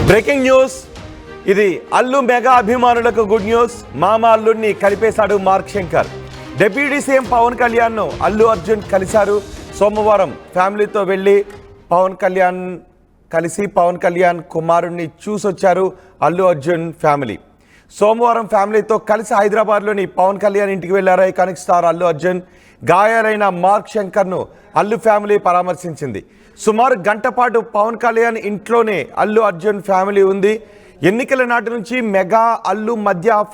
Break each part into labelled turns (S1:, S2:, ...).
S1: Breaking news. ఇది Allu mega అభిమానులకు good news. మామ అల్లుడిని కలిపేశాడు Mark Shankar. Deputy CM Pawan కళ్యాణ్ను అల్లు అర్జున్ కలిశారు. సోమవారం ఫ్యామిలీతో వెళ్ళి పవన్ కళ్యాణ్ కుమారుణ్ణి చూసొచ్చారు అల్లు అర్జున్ ఫ్యామిలీ. సోమవారం ఫ్యామిలీతో కలిసి హైదరాబాద్లోని పవన్ కళ్యాణ్ ఇంటికి వెళ్లారు ఐకానిక్ స్టార్ అల్లు అర్జున్. గాయాలైన మార్క్ శంకర్ను అల్లు ఫ్యామిలీ పరామర్శించింది. సుమారు గంట పాటు పవన్ కళ్యాణ్ ఇంట్లోనే అల్లు అర్జున్ ఫ్యామిలీ ఉంది. ఎన్నికల నాటి నుంచి మెగా అల్లు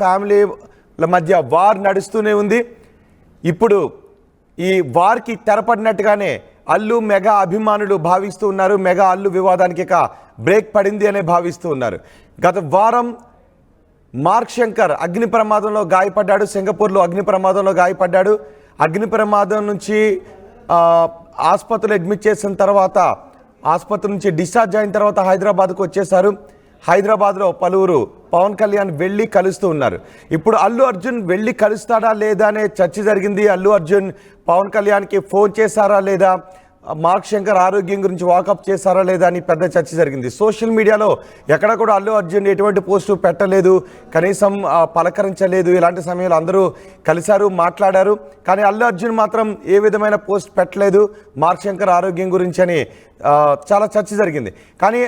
S1: ఫ్యామిలీల మధ్య వార్ నడుస్తూనే ఉంది. ఇప్పుడు ఈ వార్కి తెరపడినట్టుగానే అల్లు మెగా అభిమానులు భావిస్తూ ఉన్నారు. మెగా అల్లు వివాదానికి ఇక బ్రేక్ పడింది అనే భావిస్తూ ఉన్నారు. గత వారం మార్క్ శంకర్ అగ్ని ప్రమాదంలో గాయపడ్డాడు. సింగపూర్లో అగ్ని ప్రమాదంలో గాయపడ్డాడు. అగ్ని ప్రమాదం నుంచి ఆసుపత్రిలో అడ్మిట్ చేసిన తర్వాత ఆసుపత్రి నుంచి డిశ్చార్జ్ అయిన తర్వాత హైదరాబాద్కు వచ్చేశారు. హైదరాబాద్లో పలువురు పవన్ కళ్యాణ్ వెళ్ళి కలుస్తూ ఉన్నారు. ఇప్పుడు అల్లు అర్జున్ వెళ్ళి కలుస్తాడా లేదా అనే చర్చ జరిగింది. అల్లు అర్జున్ పవన్ కళ్యాణ్కి ఫోన్ చేశారా లేదా, మార్క్ శంకర్ ఆరోగ్యం గురించి వాకప్ చేశారా లేదా అని పెద్ద చర్చ జరిగింది. సోషల్ మీడియాలో ఎక్కడ కూడా అల్లు అర్జున్ ఎటువంటి పోస్టు పెట్టలేదు, కనీసం పలకరించలేదు. ఇలాంటి సమయంలో అందరూ కలిశారు, మాట్లాడారు. కానీ అల్లు అర్జున్ మాత్రం ఏ విధమైన పోస్ట్ పెట్టలేదు మార్క్ శంకర్ ఆరోగ్యం గురించి అని చాలా చర్చ జరిగింది. కానీ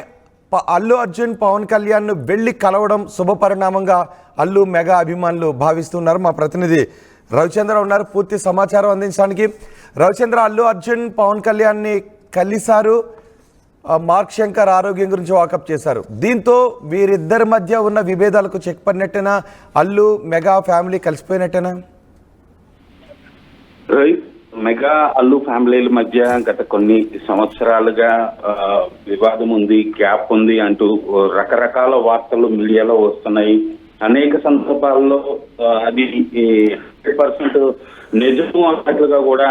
S1: అల్లు అర్జున్ పవన్ కళ్యాణ్ను వెళ్ళి కలవడం శుభపరిణామంగా అల్లు మెగా అభిమానులు భావిస్తున్నారు. మా ప్రతినిధి రవిచంద్ర ఉన్నారు పూర్తి సమాచారం అందించడానికి. రవిచంద్ర, అల్లు అర్జున్ పవన్ కళ్యాణ్ని కలిశారు, మార్క్ శంకర్ ఆరోగ్యం గురించి వాకప్ చేశారు. దీంతో వీరిద్దరి మధ్య ఉన్న విభేదాలకు చెక్ పడినట్టేనా? అల్లు మెగా ఫ్యామిలీ కలిసిపోయినట్టేనా?
S2: మెగా అల్లు ఫ్యామిలీల మధ్య గత కొన్ని సంవత్సరాలుగా వివాదం ఉంది, గ్యాప్ ఉంది అంటూ రకరకాల వార్తలు మీడియాలో వస్తున్నాయి. అనేక సందర్భాల్లో అది 100% నిజము అన్నట్లుగా కూడా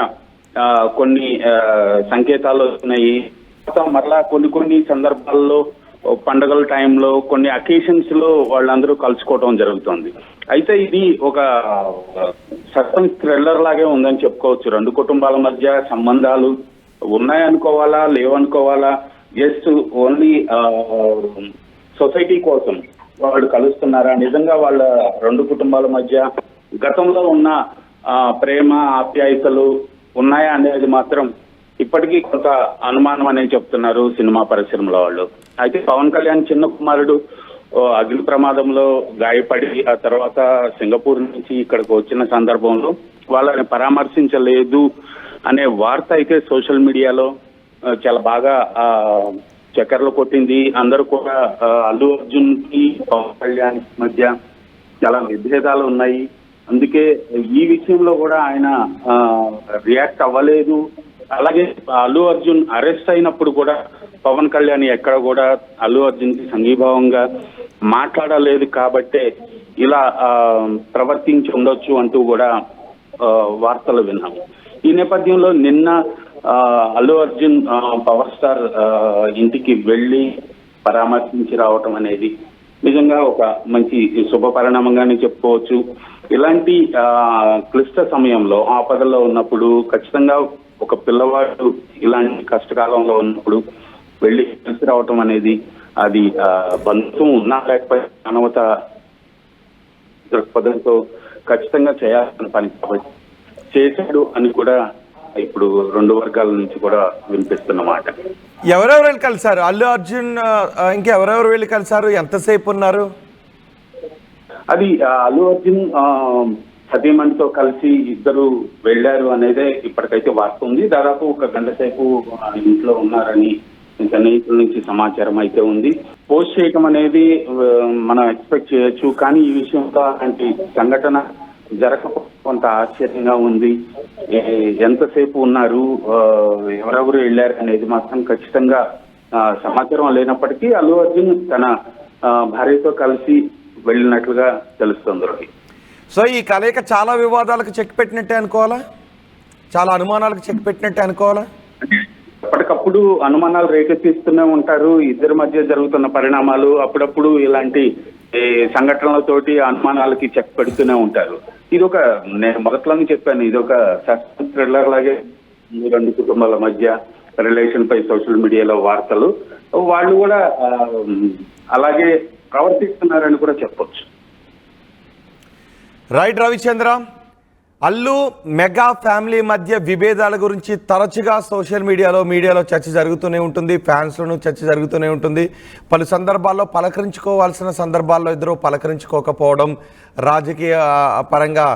S2: కొన్ని సంకేతాలు వస్తున్నాయి. మరలా కొన్ని సందర్భాల్లో పండుగల టైంలో కొన్ని అకేషన్స్ లో వాళ్ళందరూ కలుసుకోవడం జరుగుతుంది. అయితే ఇది ఒక సస్పెన్స్ థ్రిల్లర్ లాగే ఉందని చెప్పుకోవచ్చు. రెండు కుటుంబాల మధ్య సంబంధాలు ఉన్నాయనుకోవాలా లేవనుకోవాలా, జస్ట్ ఓన్లీ సొసైటీ కోసం వాళ్ళు కలుస్తున్నారా, నిజంగా వాళ్ళ రెండు కుటుంబాల మధ్య గతంలో ఉన్న ప్రేమ ఆప్యాయతలు ఉన్నాయా అనేది మాత్రం ఇప్పటికీ కొంత అనుమానం అనేది చెప్తున్నారు సినిమా పరిశ్రమలో వాళ్ళు. అయితే పవన్ కళ్యాణ్ చిన్న కుమారుడు అగ్ని ప్రమాదంలో గాయపడి ఆ తర్వాత సింగపూర్ నుంచి ఇక్కడికి వచ్చిన సందర్భంలో వాళ్ళని పరామర్శించలేదు అనే వార్త అయితే సోషల్ మీడియాలో చాలా బాగా చక్కర్లు కొట్టింది. అందరూ కూడా అల్లు అర్జున్ కి పవన్ కళ్యాణ్ మధ్య చాలా విభేదాలు ఉన్నాయి, అందుకే ఈ విషయంలో కూడా ఆయన రియాక్ట్ అవ్వలేదు. అలాగే అల్లు అర్జున్ అరెస్ట్ అయినప్పుడు కూడా పవన్ కళ్యాణ్ ఎక్కడ కూడా అల్లు అర్జున్ కి సంఘీభావంగా మాట్లాడలేదు కాబట్టే ఇలా ప్రవర్తించి ఉండొచ్చు అంటూ కూడా వార్తలు విన్నాము. ఈ నేపథ్యంలో నిన్న అల్లు అర్జున్ పవర్ స్టార్ ఇంటికి వెళ్ళి పరామర్శించి రావటం అనేది నిజంగా ఒక మంచి శుభ పరిణామంగానే చెప్పుకోవచ్చు. ఇలాంటి క్లిష్ట సమయంలో ఆపదల్లో ఉన్నప్పుడు ఖచ్చితంగా ఒక పిల్లవాడు ఇలాంటి కష్టకాలంలో ఉన్నప్పుడు వెళ్ళి కలిసి రావటం అనేది అది బంధుత్వం ఉన్నా లేకపోతే మానవత దృక్పథంతో ఖచ్చితంగా చేయాల్సిన పని కాబట్టి చేశాడు అని కూడా ఇప్పుడు రెండు వర్గాల నుంచి కూడా వినిపిస్తున్నమాట.
S1: ఎవరెవరు వెళ్ళి కలిసారు అల్లు అర్జున్? ఇంకెవరెవరు వెళ్ళి కలిసారు? ఎంతసేపు ఉన్నారు?
S2: అది అల్లు అర్జున్ సతీమణితో కలిసి ఇద్దరు వెళ్లారు అనేదే ఇప్పటికైతే వార్త ఉంది. దాదాపు ఒక గంట సేపు ఇంట్లో ఉన్నారని సన్నిహితుల నుంచి సమాచారం అయితే ఉంది. పోస్ట్ చేయటం అనేది మనం ఎక్స్పెక్ట్ చేయొచ్చు, కానీ ఈ విషయంలో అలాంటి సంఘటన జరగకపోవడం కొంత ఆశ్చర్యంగా ఉంది. ఎంతసేపు ఉన్నారు, ఎవరెవరు వెళ్ళారు అనేది మాత్రం ఖచ్చితంగా సమాచారం లేనప్పటికీ అల్లు అర్జున్ తన భార్యతో కలిసి వెళ్ళినట్లుగా తెలుస్తుంది.
S1: సో ఈ కలయిక చాలా వివాదాలకు చెక్ పెట్టినట్టే అనుకోవాలా? చాలా అనుమానాలకు చెక్ పెట్టినట్టే అనుకోవాలా?
S2: అప్పటికప్పుడు అనుమానాలు రేకెత్తిస్తూనే ఉంటారు. ఇద్దరి మధ్య జరుగుతున్న పరిణామాలు అప్పుడప్పుడు ఇలాంటి సంఘటనలతోటి అనుమానాలకి చెక్ పెడుతూనే ఉంటారు. ఇది ఒక, నేను మొదట్లోనే చెప్పాను, ఇది ఒక సస్పెన్స్ థ్రిల్లర్ లాగే రెండు కుటుంబాల మధ్య రిలేషన్ పై సోషల్ మీడియాలో వార్తలు. వాళ్ళు కూడా అలాగే ప్రవర్తిస్తున్నారని కూడా చెప్పొచ్చు.
S1: Right Ravichandra, Allu mega family మధ్య విభేదాల గురించి తరచుగా సోషల్ మీడియాలో చర్చ జరుగుతూనే ఉంటుంది, ఫ్యాన్స్లోనూ చర్చ జరుగుతూనే ఉంటుంది. పలు సందర్భాల్లో పలకరించుకోవాల్సిన సందర్భాల్లో ఇద్దరు పలకరించుకోకపోవడం, రాజకీయ పరంగా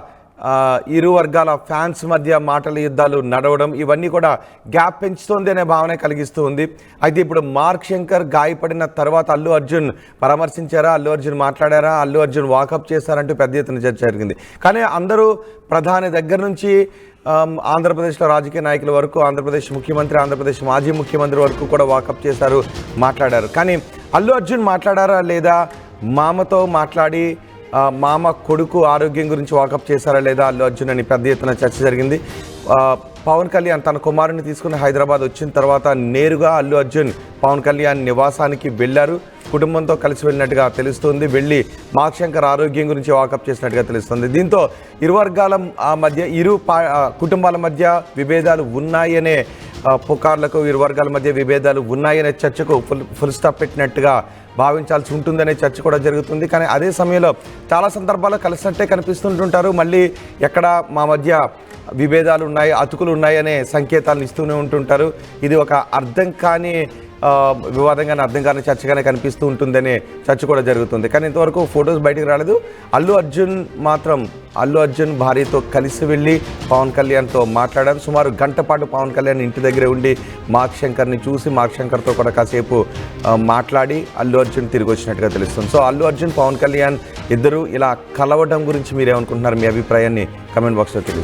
S1: ఇరు వర్గాల ఫ్యాన్స్ మధ్య మాటల యుద్ధాలు నడవడం, ఇవన్నీ కూడా గ్యాప్ పెంచుతోంది అనే భావన కలిగిస్తూ ఉంది. అయితే ఇప్పుడు మార్క్ శంకర్ గాయపడిన తర్వాత అల్లు అర్జున్ పరామర్శించారా, అల్లు అర్జున్ మాట్లాడారా, అల్లు అర్జున్ వాకప్ చేశారంటూ పెద్ద ఎత్తున చర్చ జరిగింది. కానీ అందరూ ప్రధాని దగ్గర నుంచి ఆంధ్రప్రదేశ్లో రాజకీయ నాయకుల వరకు, ఆంధ్రప్రదేశ్ ముఖ్యమంత్రి, ఆంధ్రప్రదేశ్ మాజీ ముఖ్యమంత్రి వరకు కూడా వాకప్ చేశారు, మాట్లాడారు. కానీ అల్లు అర్జున్ మాట్లాడారా లేదా, మామతో మాట్లాడి మామ కొడుకు ఆరోగ్యం గురించి వాకప్ చేశారా లేదా అల్లు అర్జున్ అని పెద్ద ఎత్తున చర్చ జరిగింది. పవన్ కళ్యాణ్ తన కుమారుని తీసుకుని హైదరాబాద్ వచ్చిన తర్వాత నేరుగా అల్లు అర్జున్ పవన్ కళ్యాణ్ నివాసానికి వెళ్ళారు, కుటుంబంతో కలిసి వెళ్ళినట్టుగా తెలుస్తుంది. వెళ్ళి మార్క్ శంకర్ ఆరోగ్యం గురించి వాకప్ చేసినట్టుగా తెలుస్తుంది. దీంతో ఇరు వర్గాల మధ్య, కుటుంబాల మధ్య విభేదాలు ఉన్నాయనే పుకార్లకు, ఇరు వర్గాల మధ్య విభేదాలు ఉన్నాయనే చర్చకు ఫుల్ స్టాప్ పెట్టినట్టుగా భావించాల్సి ఉంటుందనే చర్చ కూడా జరుగుతుంది. కానీ అదే సమయంలో చాలా సందర్భాల్లో కలిసినట్టే కనిపిస్తుంటుంటారు. మళ్ళీ ఎక్కడ మా మధ్య విభేదాలు ఉన్నాయి, అతుకులు ఉన్నాయనే సంకేతాలను ఇస్తూనే ఉంటుంటారు. ఇది ఒక అర్థం కాని వివాదంగానే, అర్థం కాని చర్చగానే కనిపిస్తూ ఉంటుందనే చర్చ కూడా జరుగుతుంది. కానీ ఇంతవరకు ఫొటోస్ బయటకు రాలేదు. అల్లు అర్జున్ భార్యతో కలిసి వెళ్ళి పవన్ కళ్యాణ్తో మాట్లాడారు. సుమారు గంట పాటు పవన్ కళ్యాణ్ ఇంటి దగ్గరే ఉండి మార్క్ శంకర్ని చూసి మార్క్ శంకర్తో కూడా కాసేపు మాట్లాడి అల్లు అర్జున్ తిరిగి వచ్చినట్టుగా తెలుస్తుంది. సో అల్లు అర్జున్, పవన్ కళ్యాణ్ ఇద్దరు ఇలా కలవడం గురించి మీరేమనుకుంటున్నారు? మీ అభిప్రాయాన్ని కమెంట్ బాక్స్లో తెలియజేయండి.